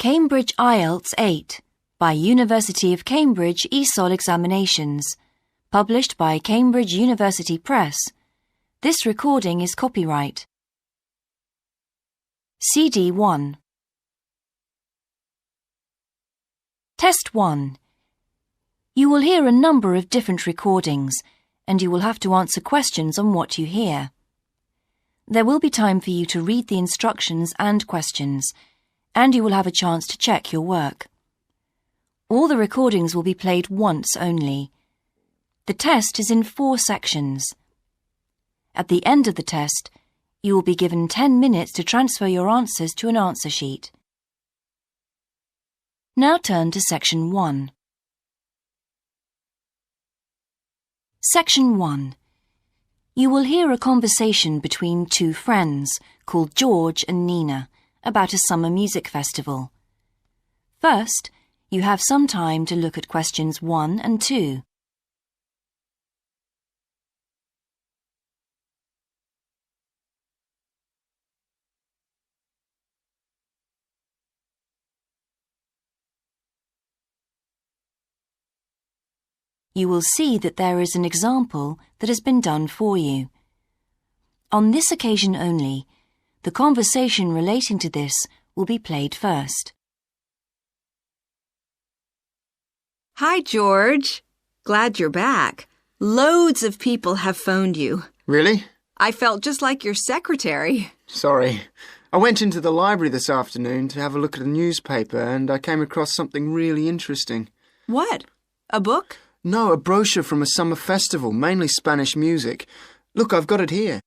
Cambridge IELTS 8 by University of Cambridge ESOL Examinations, published by Cambridge University Press. This recording is copyright. CD 1. Test 1. You will hear a number of different recordings, and you will have to answer questions on what you hear. There will be time for you to read the instructions and questions, and you will have a chance to check your work. All the recordings will be played once only. The test is in 4 sections. At the end of the test, you will be given 10 minutes to transfer your answers to an answer sheet. Now turn to Section 1. Section 1. You will hear a conversation between 2 friends called George and Nina about a summer music festival. First, you have some time to look at questions 1 and 2. You will see that there is an example that has been done for you. On this occasion only, the conversation relating to this will be played first. Hi, George. Glad you're back. Loads of people have phoned you. Really? I felt just like your secretary. Sorry. I went into the library this afternoon to have a look at a newspaper and I came across something really interesting. What? A book? No, a brochure from a summer festival, mainly Spanish music. Look, I've got it here.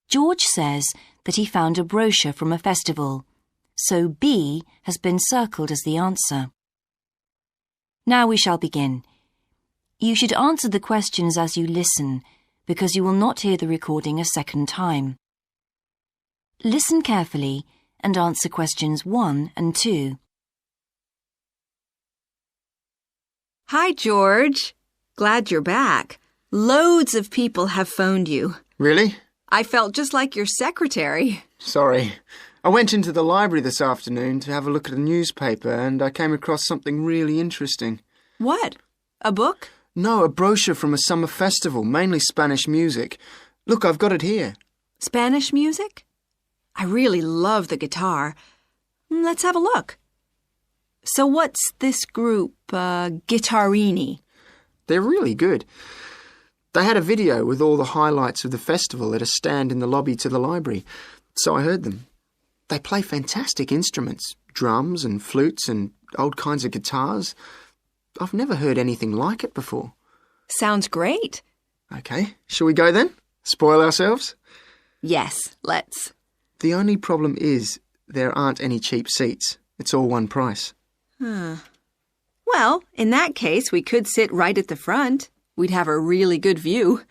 George says that he found a brochure from a festival, so B has been circled as the answer. Now we shall begin. You should answer the questions as you listen, because you will not hear the recording a second time. Listen carefully and answer questions 1 and 2. Hi, George. Glad you're back. Loads of people have phoned you. Really? I felt just like your secretary. Sorry. I went into the library this afternoon to have a look at a newspaper and I came across something really interesting. What? A book? No, a brochure from a summer festival, mainly Spanish music. Look, I've got it here. Spanish music? I really love the guitar. Let's have a look. So what's this group, Guitarrini? They're really good. They had a video with all the highlights of the festival at a stand in the lobby to the library, so I heard them. They play fantastic instruments, drums and flutes and old kinds of guitars. I've never heard anything like it before. Sounds great. Okay, shall we go then? Spoil ourselves? Yes, let's. The only problem is there aren't any cheap seats. It's all one price. Well, in that case, we could sit right at the front. We'd have a really good view.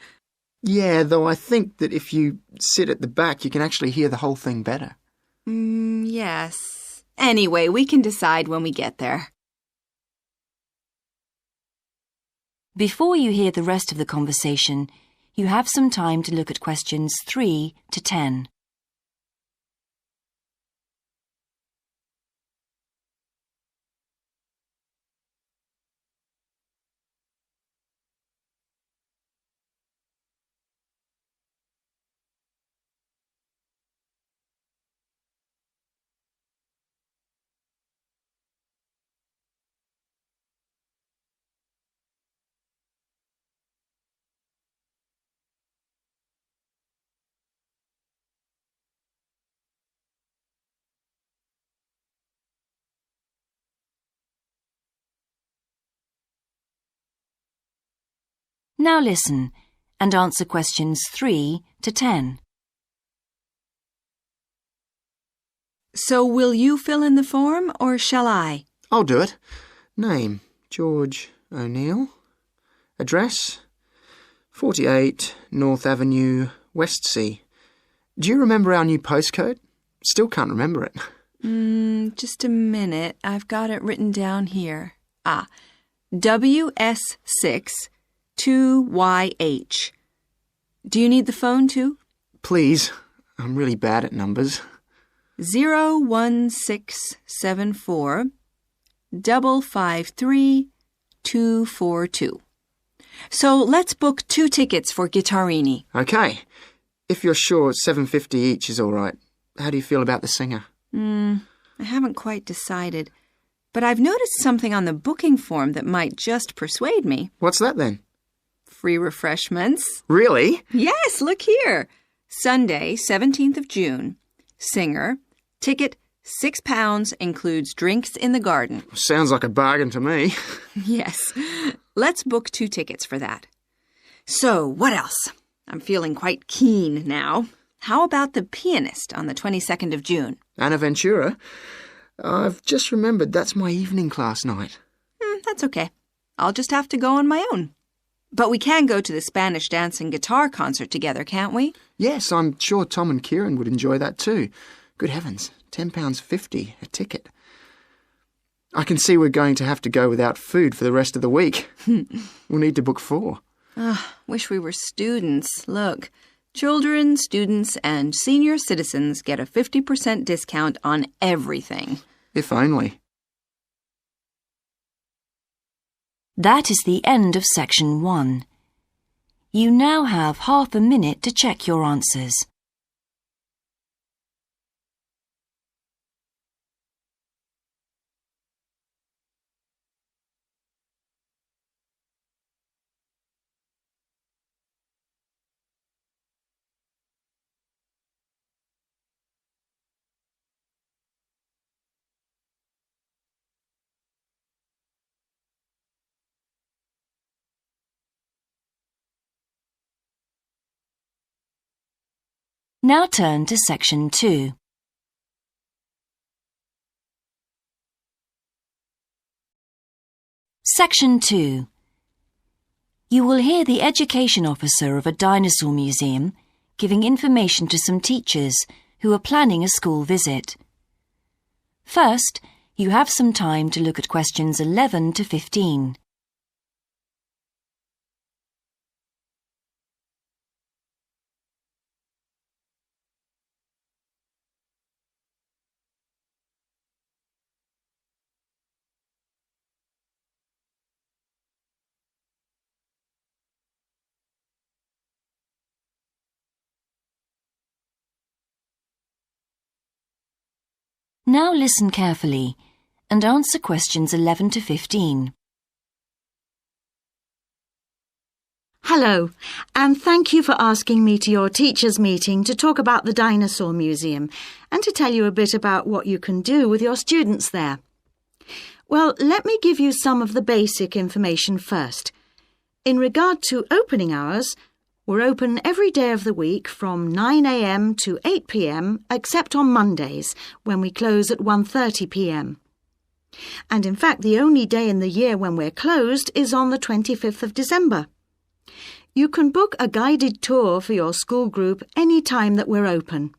Yeah, though I think that if you sit at the back, you can actually hear the whole thing better. Yes. Anyway, we can decide when we get there. Before you hear the rest of the conversation, you have some time to look at questions 3 to 10. Now listen and answer questions 3 to 10. So will you fill in the form or shall I? I'll do it. Name, George O'Neill. Address, 48 North Avenue, Westsea. Do you remember our new postcode? Still can't remember it. Just a minute. I've got it written down here. WS6 2YH. Do you need the phone too? Please. I'm really bad at numbers. 01674 553 242. So let's book 2 tickets for Guitarini. Okay. If you're sure $7.50 each is all right, how do you feel about the singer? I haven't quite decided, but I've noticed something on the booking form that might just persuade me. What's that then? Free refreshments. Really? Yes, look here. Sunday, 17th of June. Singer. Ticket, £6, includes drinks in the garden. Sounds like a bargain to me. Yes. Let's book 2 tickets for that. So, what else? I'm feeling quite keen now. How about the pianist on the 22nd of June? Anna Ventura? I've just remembered that's my evening class night. That's okay. I'll just have to go on my own. But we can go to the Spanish dance and guitar concert together, can't we? Yes, I'm sure Tom and Kieran would enjoy that too. Good heavens, £10.50 a ticket. I can see we're going to have to go without food for the rest of the week. We'll need to book 4. Wish we were students. Look, children, students, and senior citizens get a 50% discount on everything. If only. That is the end of section 1. You now have half a minute to check your answers. Now turn to section 2. Section 2. You will hear the education officer of a dinosaur museum giving information to some teachers who are planning a school visit. First, you have some time to look at questions 11 to 15. Now listen carefully and answer questions 11 to 15. Hello, and thank you for asking me to your teachers' meeting to talk about the Dinosaur Museum and to tell you a bit about what you can do with your students there. Well, let me give you some of the basic information first. In regard to opening hours, we're open every day of the week from 9 a.m. to 8 p.m. except on Mondays, when we close at 1:30 p.m. And in fact, the only day in the year when we're closed is on the 25th of December. You can book a guided tour for your school group any time that we're open.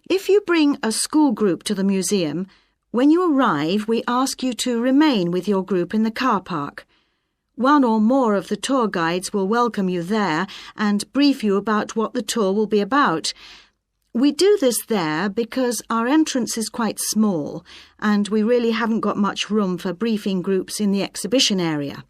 If you bring a school group to the museum, when you arrive, we ask you to remain with your group in the car park. One or more of the tour guides will welcome you there and brief you about what the tour will be about. We do this there because our entrance is quite small and we really haven't got much room for briefing groups in the exhibition area.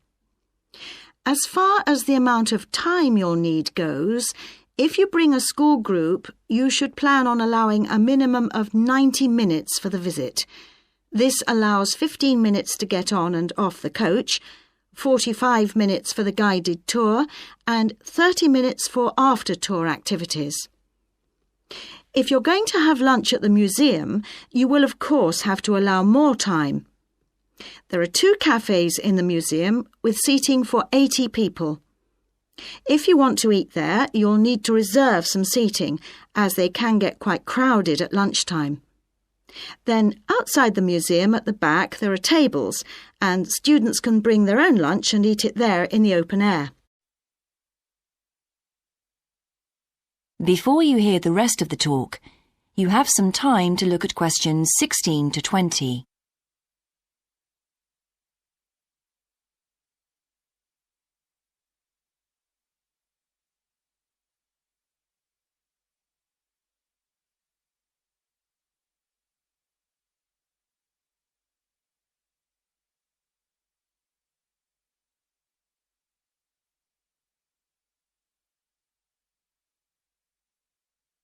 As far as the amount of time you'll need goes, if you bring a school group, you should plan on allowing a minimum of 90 minutes for the visit. This allows 15 minutes to get on and off the coach, 45 minutes for the guided tour, and 30 minutes for after-tour activities. If you're going to have lunch at the museum, you will of course have to allow more time. There are 2 cafes in the museum with seating for 80 people. If you want to eat there, you'll need to reserve some seating, as they can get quite crowded at lunchtime. Then, outside the museum at the back, there are tables, and students can bring their own lunch and eat it there in the open air. Before you hear the rest of the talk, you have some time to look at questions 16 to 20.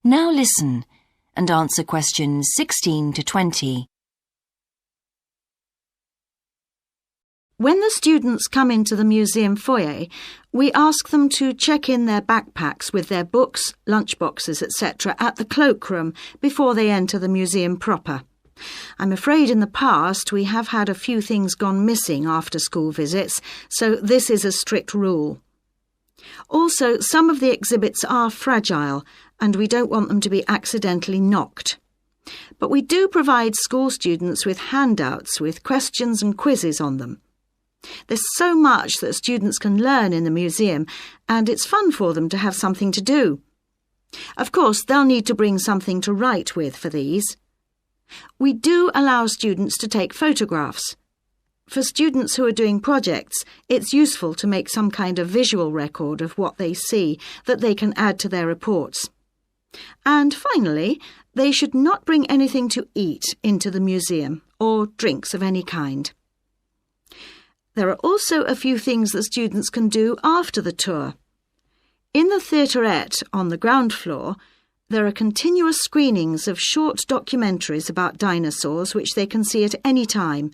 Now listen and answer questions 16 to 20. When the students come into the museum foyer, we ask them to check in their backpacks with their books, lunchboxes, etc. at the cloakroom before they enter the museum proper. I'm afraid in the past we have had a few things gone missing after school visits, so this is a strict rule. Also, some of the exhibits are fragile and we don't want them to be accidentally knocked. But we do provide school students with handouts with questions and quizzes on them. There's so much that students can learn in the museum, and it's fun for them to have something to do. Of course, they'll need to bring something to write with for these. We do allow students to take photographs. For students who are doing projects, it's useful to make some kind of visual record of what they see that they can add to their reports. And finally, they should not bring anything to eat into the museum or drinks of any kind. There are also a few things that students can do after the tour. In the theaterette on the ground floor, there are continuous screenings of short documentaries about dinosaurs which they can see at any time.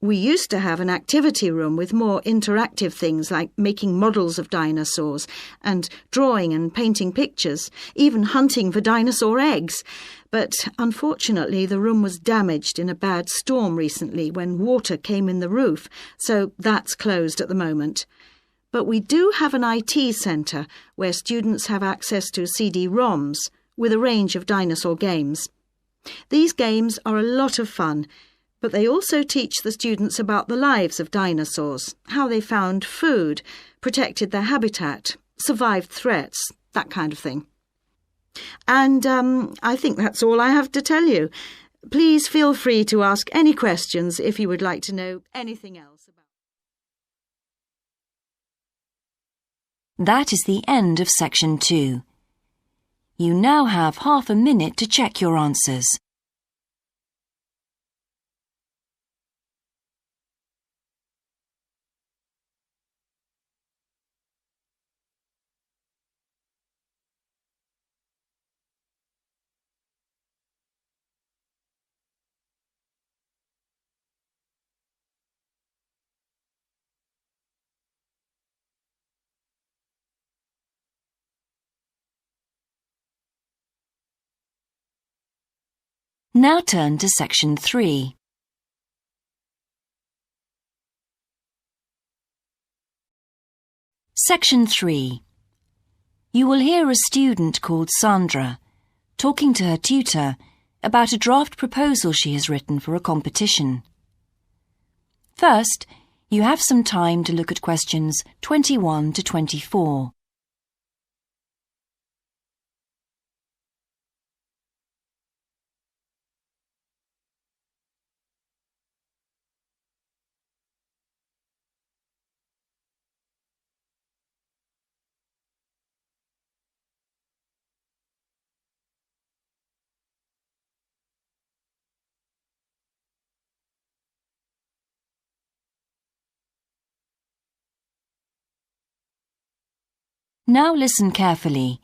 We used to have an activity room with more interactive things like making models of dinosaurs and drawing and painting pictures, even hunting for dinosaur eggs. But unfortunately the room was damaged in a bad storm recently when water came in the roof, so that's closed at the moment. But we do have an IT centre where students have access to CD-ROMs with a range of dinosaur games. These games are a lot of fun, but they also teach the students about the lives of dinosaurs, how they found food, protected their habitat, survived threats, that kind of thing. And I think that's all I have to tell you. Please feel free to ask any questions if you would like to know anything else about. That is the end of section 2. You now have half a minute to check your answers. Now turn to section 3. Section 3. You will hear a student called Sandra talking to her tutor about a draft proposal she has written for a competition. First, you have some time to look at questions 21 to 24. Now listen carefully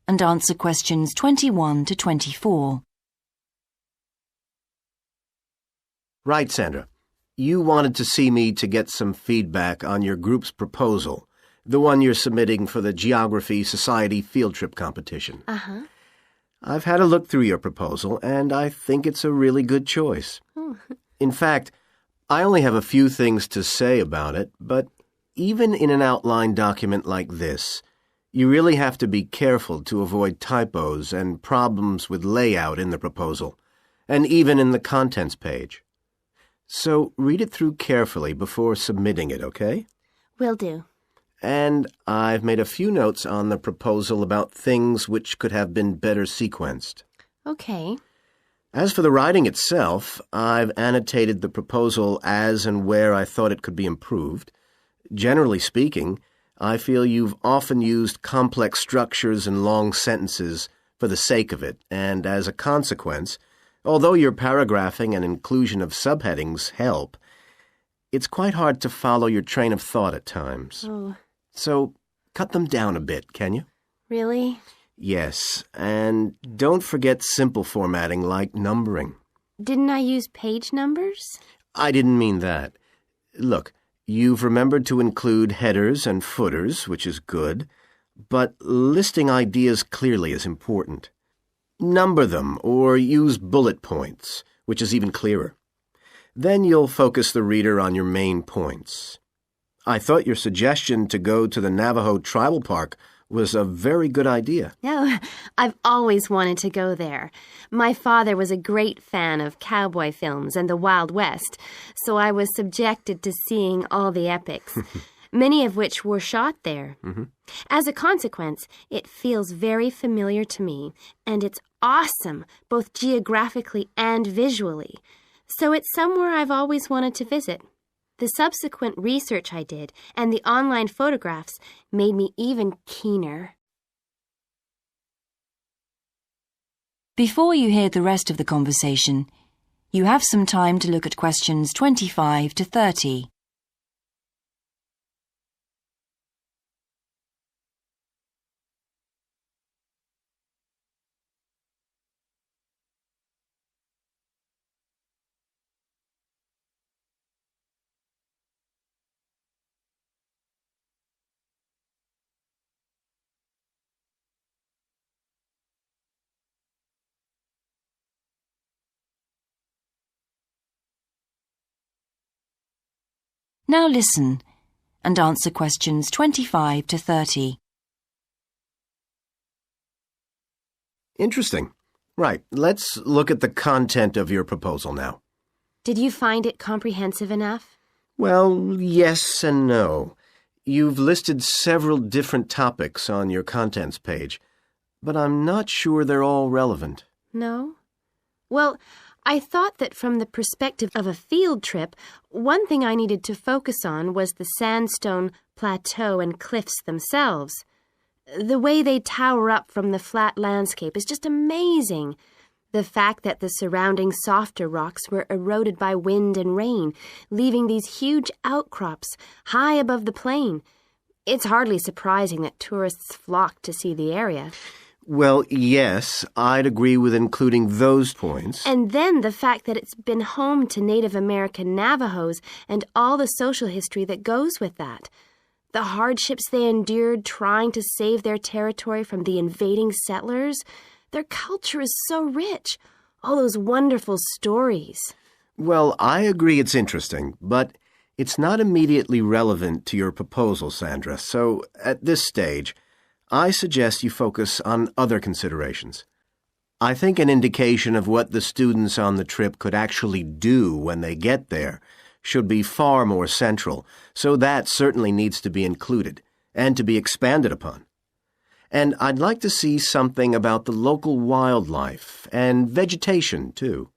and answer questions 21 to 24. Right, Sandra. You wanted to see me to get some feedback on your group's proposal, the one you're submitting for the Geography Society field trip competition. Uh-huh. I've had a look through your proposal, and I think it's a really good choice. In fact, I only have a few things to say about it, but even in an outline document like this, you really have to be careful to avoid typos and problems with layout in the proposal, and even in the contents page. So read it through carefully before submitting it, okay? Will do. And I've made a few notes on the proposal about things which could have been better sequenced. Okay. As for the writing itself, I've annotated the proposal as and where I thought it could be improved. Generally speaking, I feel you've often used complex structures and long sentences for the sake of it, and as a consequence, although your paragraphing and inclusion of subheadings help, it's quite hard to follow your train of thought at times. Oh, So cut them down a bit, can you? really? Yes, and don't forget simple formatting like numbering. Didn't I use page numbers? I didn't mean that. Look, you've remembered to include headers and footers, which is good, but listing ideas clearly is important. Number them or use bullet points, which is even clearer. Then you'll focus the reader on your main points. I thought your suggestion to go to the Navajo Tribal Park was a very good idea. No, I've always wanted to go there. My father was a great fan of cowboy films and the Wild West, so I was subjected to seeing all the epics, many of which were shot there. As a consequence, it feels very familiar to me, and it's awesome, both geographically and visually. So it's somewhere I've always wanted to visit. The subsequent research I did and the online photographs made me even keener. Before you hear the rest of the conversation, you have some time to look at questions 25 to 30. Now listen and answer questions 25 to 30. Interesting. Right, let's look at the content of your proposal now. Did you find it comprehensive enough? Well, yes and no. You've listed several different topics on your contents page, but I'm not sure they're all relevant. No? Well, I thought that from the perspective of a field trip, one thing I needed to focus on was the sandstone plateau and cliffs themselves. The way they tower up from the flat landscape is just amazing. The fact that the surrounding softer rocks were eroded by wind and rain, leaving these huge outcrops high above the plain. It's hardly surprising that tourists flock to see the area. Well, yes, I'd agree with including those points. And then the fact that it's been home to Native American Navajos and all the social history that goes with that. The hardships they endured trying to save their territory from the invading settlers. Their culture is so rich. All those wonderful stories. Well, I agree it's interesting, but it's not immediately relevant to your proposal, Sandra. So, at this stage, I suggest you focus on other considerations. I think an indication of what the students on the trip could actually do when they get there should be far more central, so that certainly needs to be included and to be expanded upon. And I'd like to see something about the local wildlife and vegetation, too.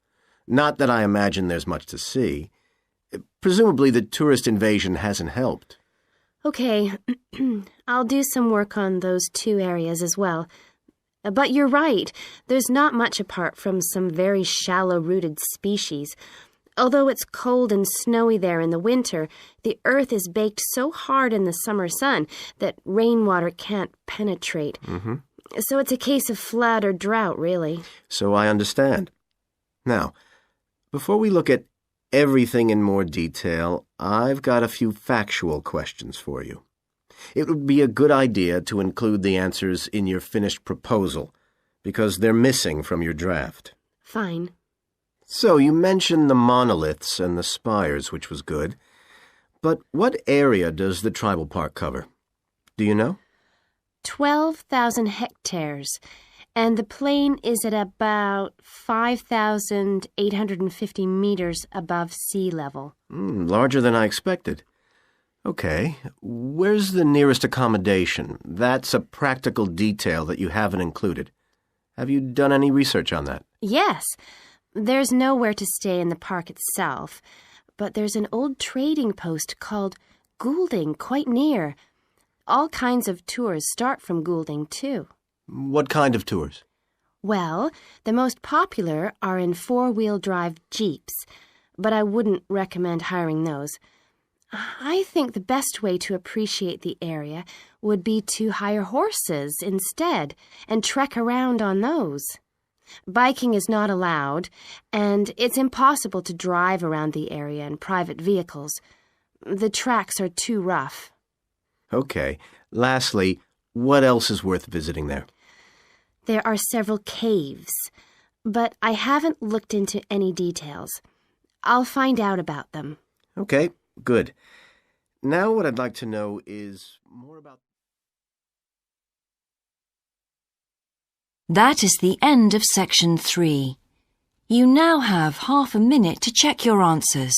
Not that I imagine there's much to see. Presumably the tourist invasion hasn't helped. Okay, I'll do some work on those two areas as well. But you're right, there's not much apart from some very shallow-rooted species. Although it's cold and snowy there in the winter, the earth is baked so hard in the summer sun that rainwater can't penetrate. So it's a case of flood or drought, really. So I understand. Now, before we look at everything in more detail, I've got a few factual questions for you. It would be a good idea to include the answers in your finished proposal, because they're missing from your draft. Fine. So you mentioned the monoliths and the spires, which was good. But what area does the tribal park cover? Do you know? 12,000 hectares, and the plain is at about 5,850 meters above sea level. Larger than I expected. Okay, where's the nearest accommodation? That's a practical detail that you haven't included. Have you done any research on that? Yes. There's nowhere to stay in the park itself, but there's an old trading post called Goulding quite near. All kinds of tours start from Goulding, too. What kind of tours? Well, the most popular are in four-wheel drive Jeeps, but I wouldn't recommend hiring those. I think the best way to appreciate the area would be to hire horses instead and trek around on those. Biking is not allowed, and it's impossible to drive around the area in private vehicles. The tracks are too rough. Okay. Lastly, what else is worth visiting there? There are several caves, but I haven't looked into any details. I'll find out about them. Okay, good. Now what I'd like to know is more about... That is the end of section 3. You now have half a minute to check your answers.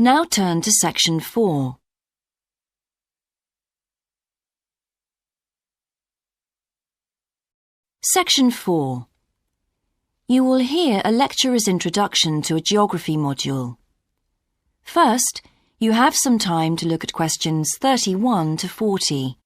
Now turn to section 4. Section 4. You will hear a lecturer's introduction to a geography module. First, you have some time to look at questions 31 to 40.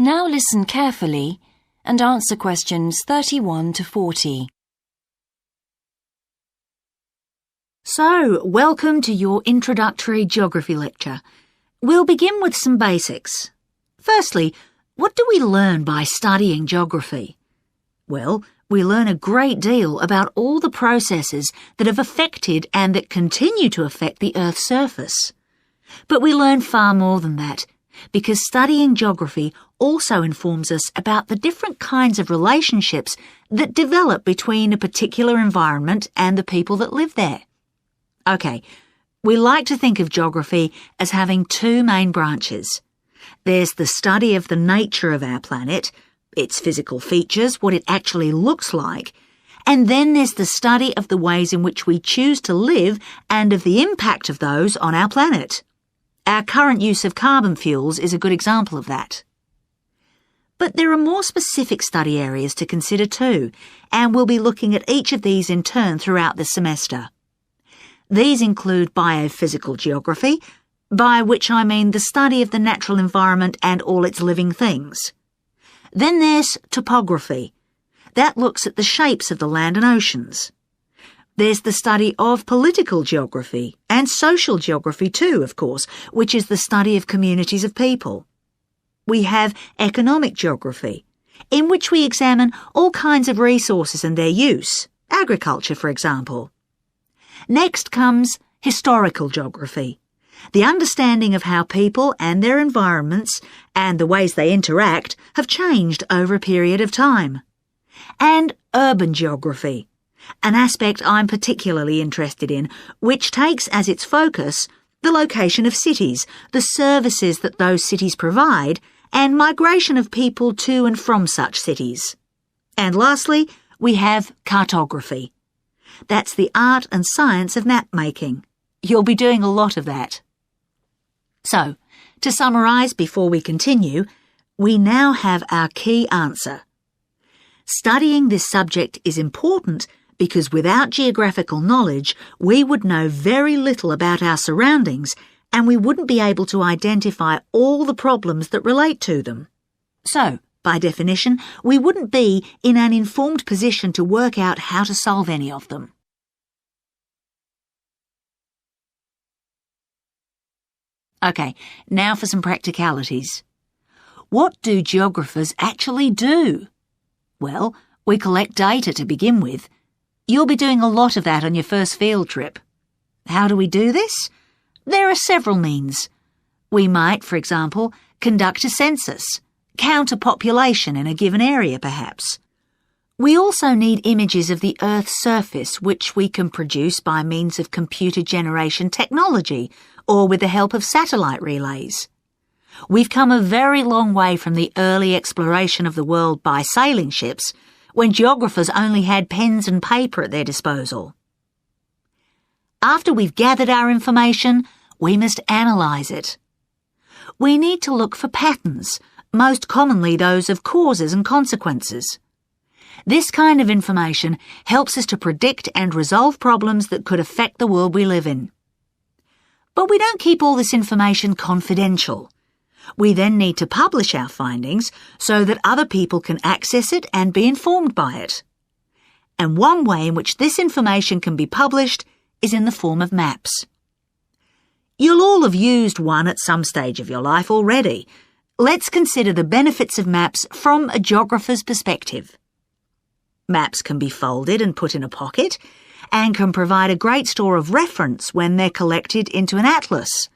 Now listen carefully and answer questions 31 to 40. So, welcome to your introductory geography lecture. We'll begin with some basics. Firstly, what do we learn by studying geography? Well, we learn a great deal about all the processes that have affected and that continue to affect the Earth's surface. But we learn far more than that, because studying geography also informs us about the different kinds of relationships that develop between a particular environment and the people that live there. Okay, we like to think of geography as having two main branches. There's the study of the nature of our planet, its physical features, what it actually looks like, and then there's the study of the ways in which we choose to live and of the impact of those on our planet. Our current use of carbon fuels is a good example of that. But there are more specific study areas to consider too, and we'll be looking at each of these in turn throughout the semester. These include biophysical geography, by which I mean the study of the natural environment and all its living things. Then there's topography. That looks at the shapes of the land and oceans. There's the study of political geography, and social geography too, of course, which is the study of communities of people. We have economic geography, in which we examine all kinds of resources and their use, agriculture, for example. Next comes historical geography, the understanding of how people and their environments and the ways they interact have changed over a period of time. And urban geography, an aspect I'm particularly interested in, which takes as its focus the location of cities, the services that those cities provide, and migration of people to and from such cities. And lastly, we have cartography. That's the art and science of map making. You'll be doing a lot of that. So, to summarise before we continue, we now have our key answer. Studying this subject is important because without geographical knowledge, we would know very little about our surroundings and we wouldn't be able to identify all the problems that relate to them. So, by definition, we wouldn't be in an informed position to work out how to solve any of them. OK, now for some practicalities. What do geographers actually do? Well, we collect data to begin with. You'll be doing a lot of that on your first field trip. How do we do this? There are several means. We might, for example, conduct a census, count a population in a given area perhaps. We also need images of the Earth's surface which we can produce by means of computer generation technology or with the help of satellite relays. We've come a very long way from the early exploration of the world by sailing ships, when geographers only had pens and paper at their disposal. After we've gathered our information, we must analyse it. We need to look for patterns, most commonly those of causes and consequences. This kind of information helps us to predict and resolve problems that could affect the world we live in. But we don't keep all this information confidential. We then need to publish our findings so that other people can access it and be informed by it. And one way in which this information can be published is in the form of maps. You'll all have used one at some stage of your life already. Let's consider the benefits of maps from a geographer's perspective. Maps can be folded and put in a pocket and can provide a great store of reference when they're collected into an atlas.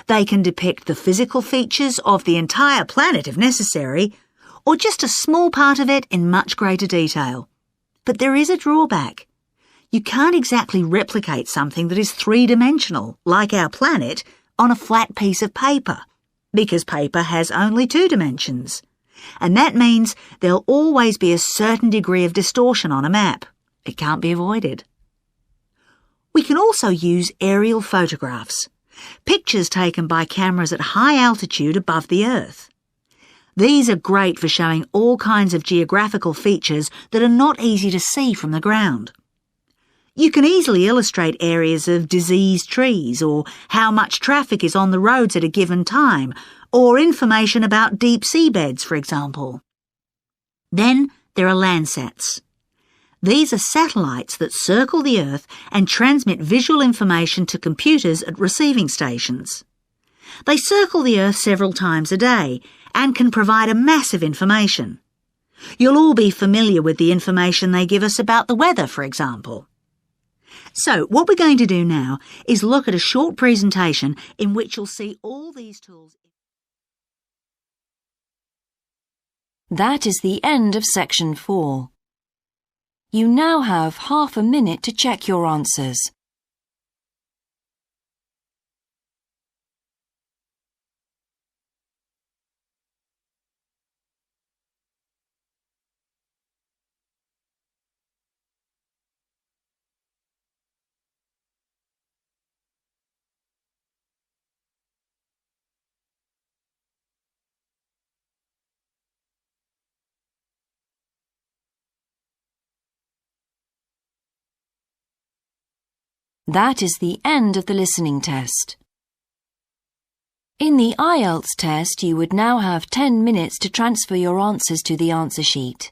They can depict the physical features of the entire planet if necessary, or just a small part of it in much greater detail. But there is a drawback. You can't exactly replicate something that is three-dimensional, like our planet, on a flat piece of paper, because paper has only 2 dimensions. And that means there'll always be a certain degree of distortion on a map. It can't be avoided. We can also use aerial photographs, pictures taken by cameras at high altitude above the Earth. These are great for showing all kinds of geographical features that are not easy to see from the ground. You can easily illustrate areas of diseased trees, or how much traffic is on the roads at a given time, or information about deep seabeds, for example. Then there are Landsats. These are satellites that circle the Earth and transmit visual information to computers at receiving stations. They circle the Earth several times a day and can provide a massive information. You'll all be familiar with the information they give us about the weather, for example. So what we're going to do now is look at a short presentation in which you'll see all these tools. That is the end of section 4. You now have half a minute to check your answers. That is the end of the listening test. In the IELTS test, you would now have 10 minutes to transfer your answers to the answer sheet.